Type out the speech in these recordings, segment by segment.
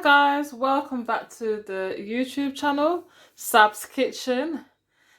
guys, welcome back to the YouTube channel, SAB'S Kitchen.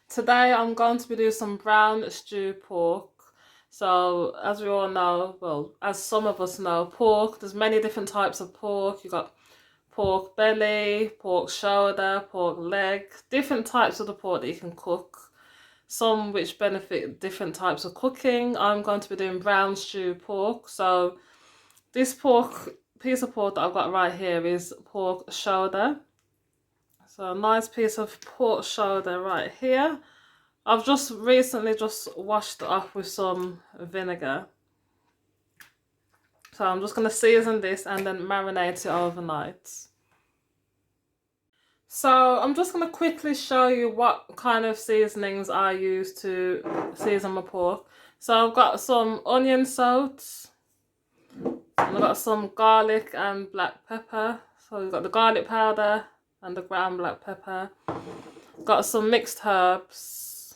Today I'm going to be doing some brown stew pork. So as we all know, well, as some of us know, pork, there's many different types of pork. You've got pork belly, pork shoulder, pork leg, different types of the pork that you can cook. Some which benefit different types of cooking. I'm going to be doing brown stew pork. So this piece of pork that I've got right here is pork shoulder. So a nice piece of pork shoulder right here. I've just recently washed it off with some vinegar. So I'm just going to season this and then marinate it overnight. So I'm just going to quickly show you what kind of seasonings I use to season my pork. So I've got some onion salts. And I've got some garlic and black pepper. So we've got the garlic powder and the ground black pepper. Got some mixed herbs.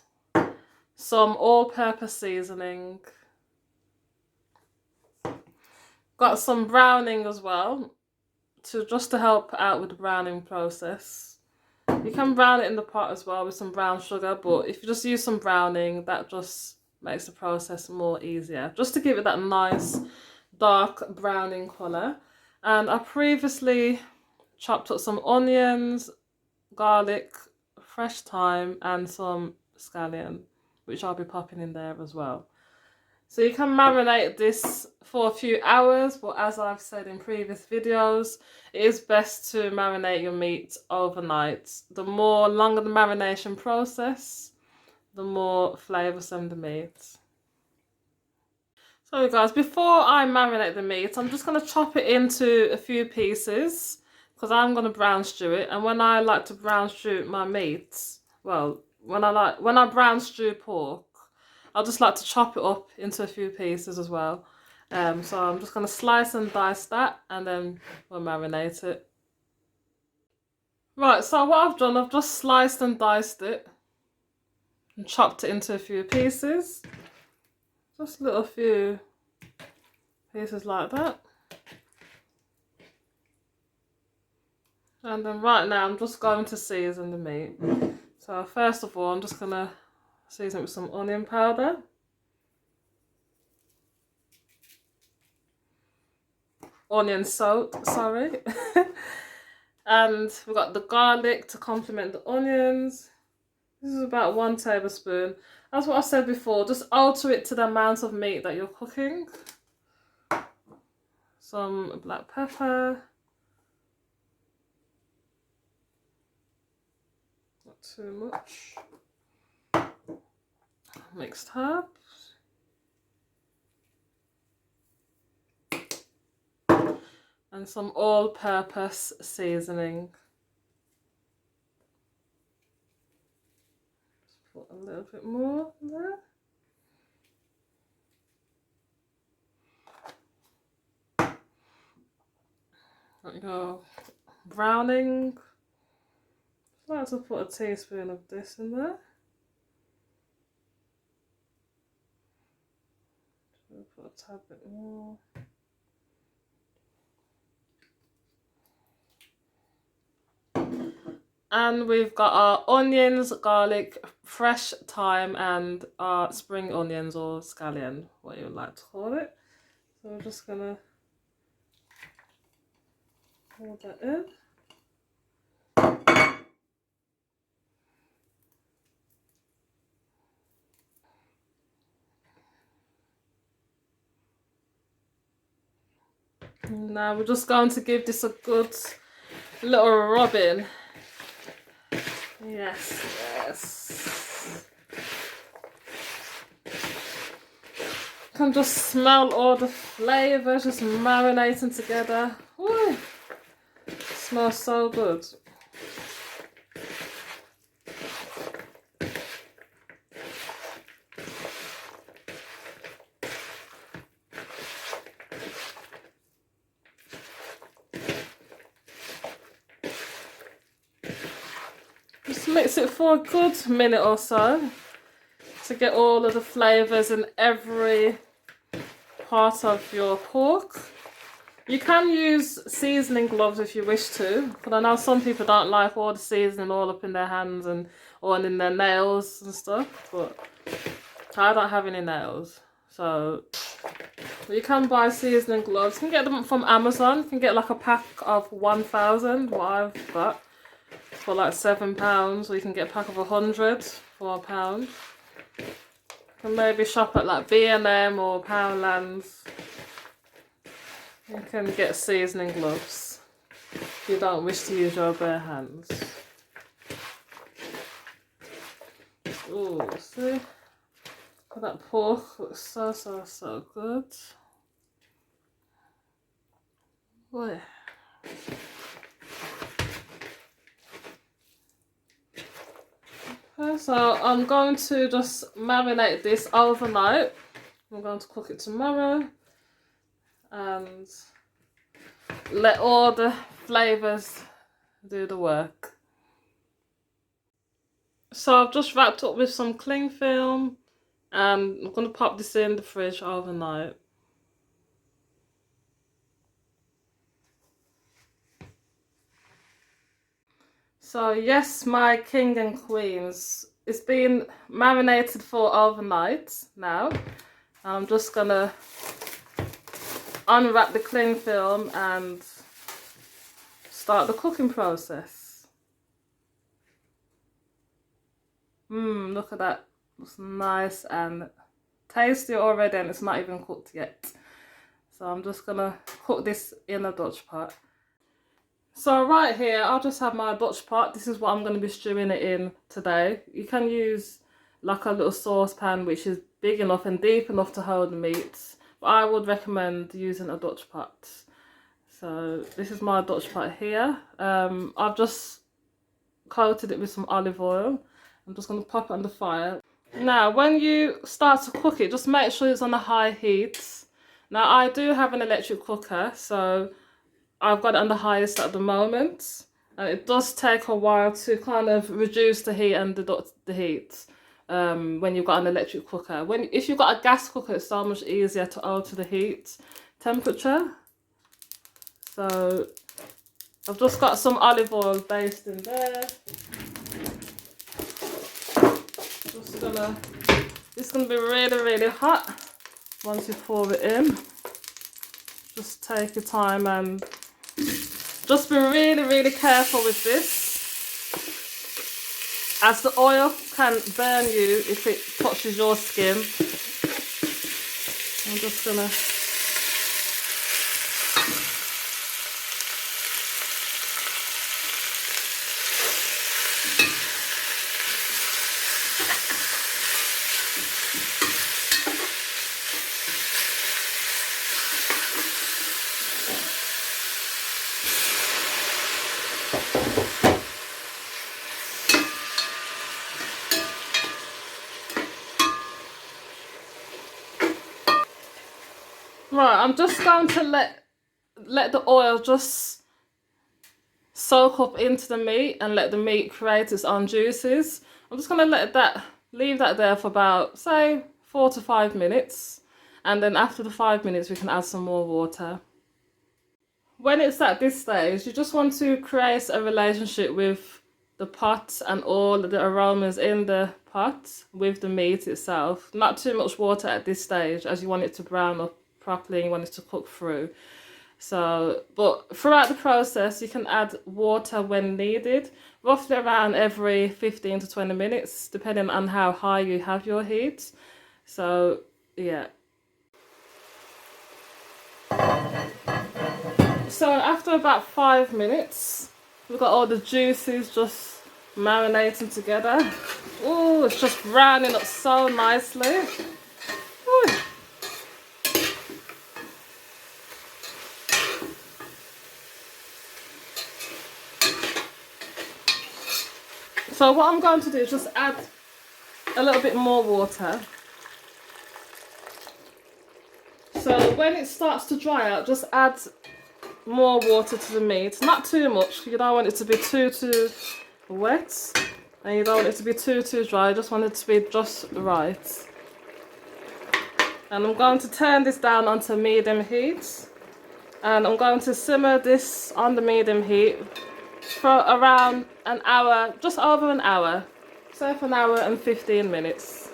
Some all-purpose seasoning. Got some browning as well, just to help out with the browning process. You can brown it in the pot as well with some brown sugar, but if you just use some browning, that just makes the process more easier. Just to give it that nice dark browning colour. And I previously chopped up some onions, garlic, fresh thyme and some scallion, which I'll be popping in there as well. So you can marinate this for a few hours, but as I've said in previous videos, it is best to marinate your meat overnight. The longer the marination process, the more flavoursome the meat. So guys, before I marinate the meat, I'm just going to chop it into a few pieces because I'm going to brown stew it. And when I like to brown stew my meat, well, when I brown stew pork, I just like to chop it up into a few pieces as well. So I'm just going to slice and dice that and then we'll marinate it. Right, so what I've done, I've just sliced and diced it and chopped it into a few pieces. Just a little few pieces like that. And then right now I'm just going to season the meat. So first of all, I'm just going to season it with some onion powder. Onion salt, sorry. And we've got the garlic to complement the onions. This is about 1 tablespoon. That's what I said before, just alter it to the amount of meat that you're cooking. Some black pepper. Not too much. Mixed herbs. And some all-purpose seasoning. Put a little bit more there. There you go. Browning. I like to put a teaspoon of this in there. Put a tad bit more. And we've got our onions, garlic, fresh thyme and our spring onions or scallion, what you would like to call it. So we're just gonna pour that in. Now we're just going to give this a good little rubbing. Yes, yes. You can just smell all the flavours just marinating together. Woo. It smells so good. Just mix it for a good minute or so to get all of the flavours in every part of your pork. You can use seasoning gloves if you wish to, but I know some people don't like all the seasoning all up in their hands and or in their nails and stuff, but I don't have any nails, so you can buy seasoning gloves. You can get them from Amazon. You can get like a pack of 1,000, what I've got, for like £7, or you can get a pack of 100 for £1. You can maybe shop at like B&M or Poundlands. You can get seasoning gloves if you don't wish to use your bare hands. Oh, see? That pork looks so good. Boy. Okay, so I'm going to just marinate this overnight. I'm going to cook it tomorrow and let all the flavours do the work. So I've just wrapped up with some cling film and I'm going to pop this in the fridge overnight. So yes, my king and queens, it's been marinated for overnight now. I'm just going to unwrap the cling film and start the cooking process. Look at that. It's nice and tasty already and it's not even cooked yet. So I'm just gonna cook this in a Dutch pot. So right here, I'll just have my Dutch pot. This is what I'm gonna be stewing it in today. You can use like a little saucepan which is big enough and deep enough to hold the meats. But I would recommend using a Dutch pot. So this is my Dutch pot here. I've just coated it with some olive oil. I'm just going to pop it on the fire. Now, when you start to cook it, just make sure it's on a high heat. Now, I do have an electric cooker, so I've got it on the highest at the moment. And it does take a while to kind of reduce the heat and the heat when you've got an electric cooker. If you've got a gas cooker, it's so much easier to alter the heat temperature. So I've just got some olive oil based in there. It's gonna be really hot once you pour it in. Just take your time and just be really careful with this, as the oil can burn you if it touches your skin. I'm just gonna Right, I'm just going to let the oil just soak up into the meat and let the meat create its own juices. I'm just going to leave that there for about, say, 4 to 5 minutes. And then after the 5 minutes, we can add some more water. When it's at this stage, you just want to create a relationship with the pot and all the aromas in the pot with the meat itself. Not too much water at this stage, as you want it to brown up properly and you want it to cook through. So, but throughout the process, you can add water when needed, roughly around every 15 to 20 minutes, depending on how high you have your heat. So, yeah. So after about 5 minutes, we've got all the juices just marinating together. Oh, it's just browning up so nicely. Ooh. So what I'm going to do is just add a little bit more water. So when it starts to dry out, just add more water to the meat. Not too much, you don't want it to be too wet. And you don't want it to be too dry, you just want it to be just right. And I'm going to turn this down onto medium heat. And I'm going to simmer this on the medium heat for around an hour, just over an hour. So for an hour and 15 minutes.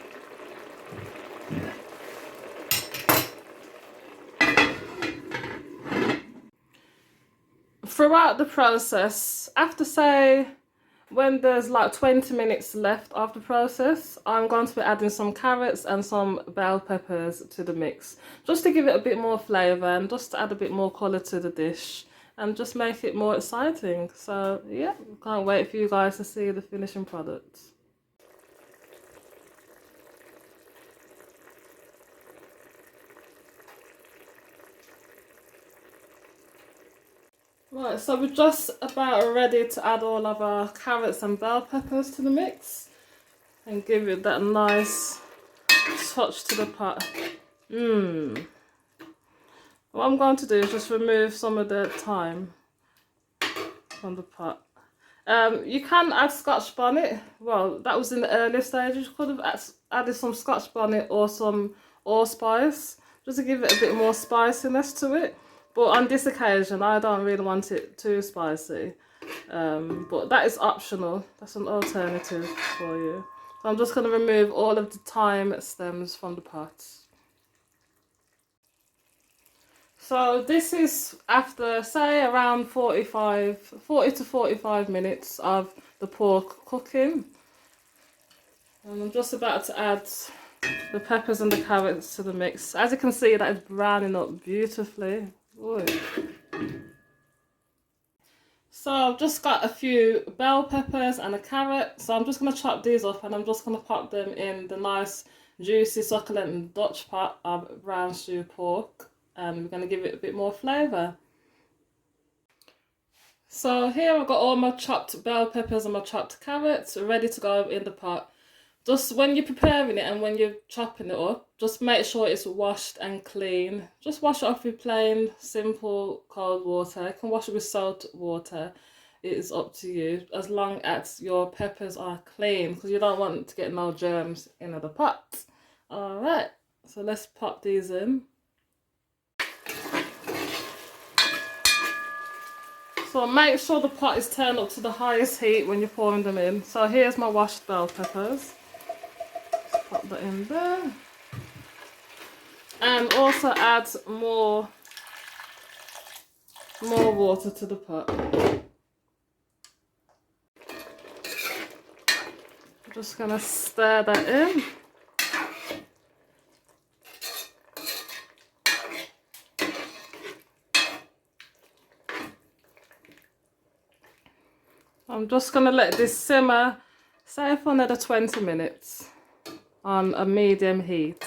Throughout the process, after say when there's like 20 minutes left of the process, I'm going to be adding some carrots and some bell peppers to the mix, just to give it a bit more flavour and just to add a bit more colour to the dish and just make it more exciting. So yeah, can't wait for you guys to see the finishing product. Right, so we're just about ready to add all of our carrots and bell peppers to the mix and give it that nice touch to the pot. What I'm going to do is just remove some of the thyme from the pot. You can add Scotch bonnet. Well, that was in the earlier stages. You could have added some Scotch bonnet or some allspice, just to give it a bit more spiciness to it. But on this occasion, I don't really want it too spicy. But that is optional. That's an alternative for you. So I'm just going to remove all of the thyme stems from the pot. So this is after, say, around 40 to 45 minutes of the pork cooking. And I'm just about to add the peppers and the carrots to the mix. As you can see, that is browning up beautifully. Ooh. So I've just got a few bell peppers and a carrot. So I'm just going to chop these up and I'm just going to pop them in the nice, juicy, succulent Dutch pot of brown stew pork. And we're going to give it a bit more flavour. So here I've got all my chopped bell peppers and my chopped carrots ready to go in the pot. Just when you're preparing it and when you're chopping it up, just make sure it's washed and clean. Just wash it off with plain, simple, cold water. You can wash it with salt water. It is up to you, as long as your peppers are clean, because you don't want to get no germs in the pot. Alright, so let's pop these in. So make sure the pot is turned up to the highest heat when you're pouring them in. So here's my washed bell peppers. Pop that in there. And also add more water to the pot. I'm just going to stir that in. I'm just going to let this simmer, say for another 20 minutes on a medium heat.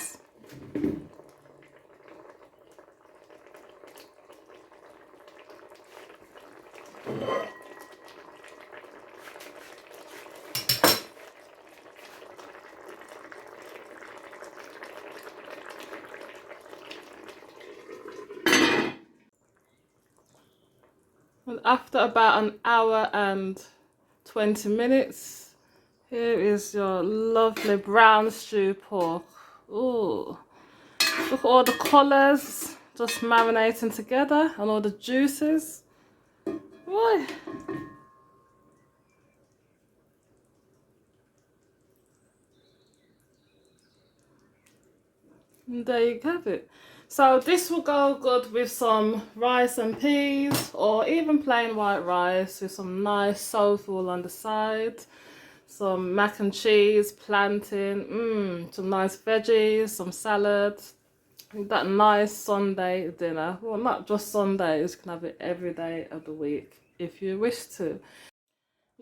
And after about an hour and 20 minutes, here is your lovely brown stew pork. Ooh, look at all the colours just marinating together and all the juices. Boy. And there you have it. So this will go good with some rice and peas, or even plain white rice with some nice soulful on the side. Some mac and cheese, plantain, some nice veggies, some salad. That nice Sunday dinner. Well, not just Sundays, you can have it every day of the week if you wish to.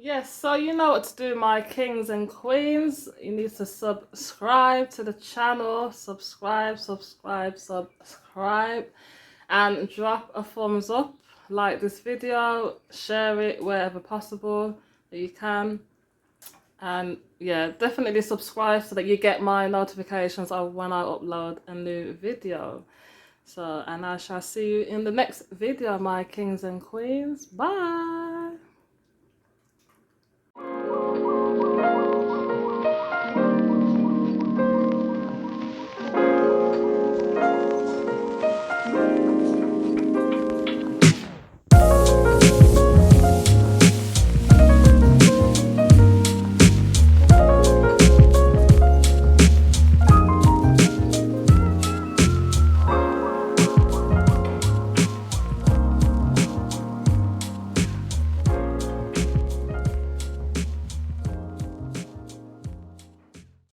Yes, so you know what to do, my kings and queens. You need to subscribe to the channel, subscribe, and drop a thumbs up, like this video, share it wherever possible that you can. And yeah, definitely subscribe so that you get my notifications of when I upload a new video. So, and I shall see you in the next video, my kings and queens. Bye.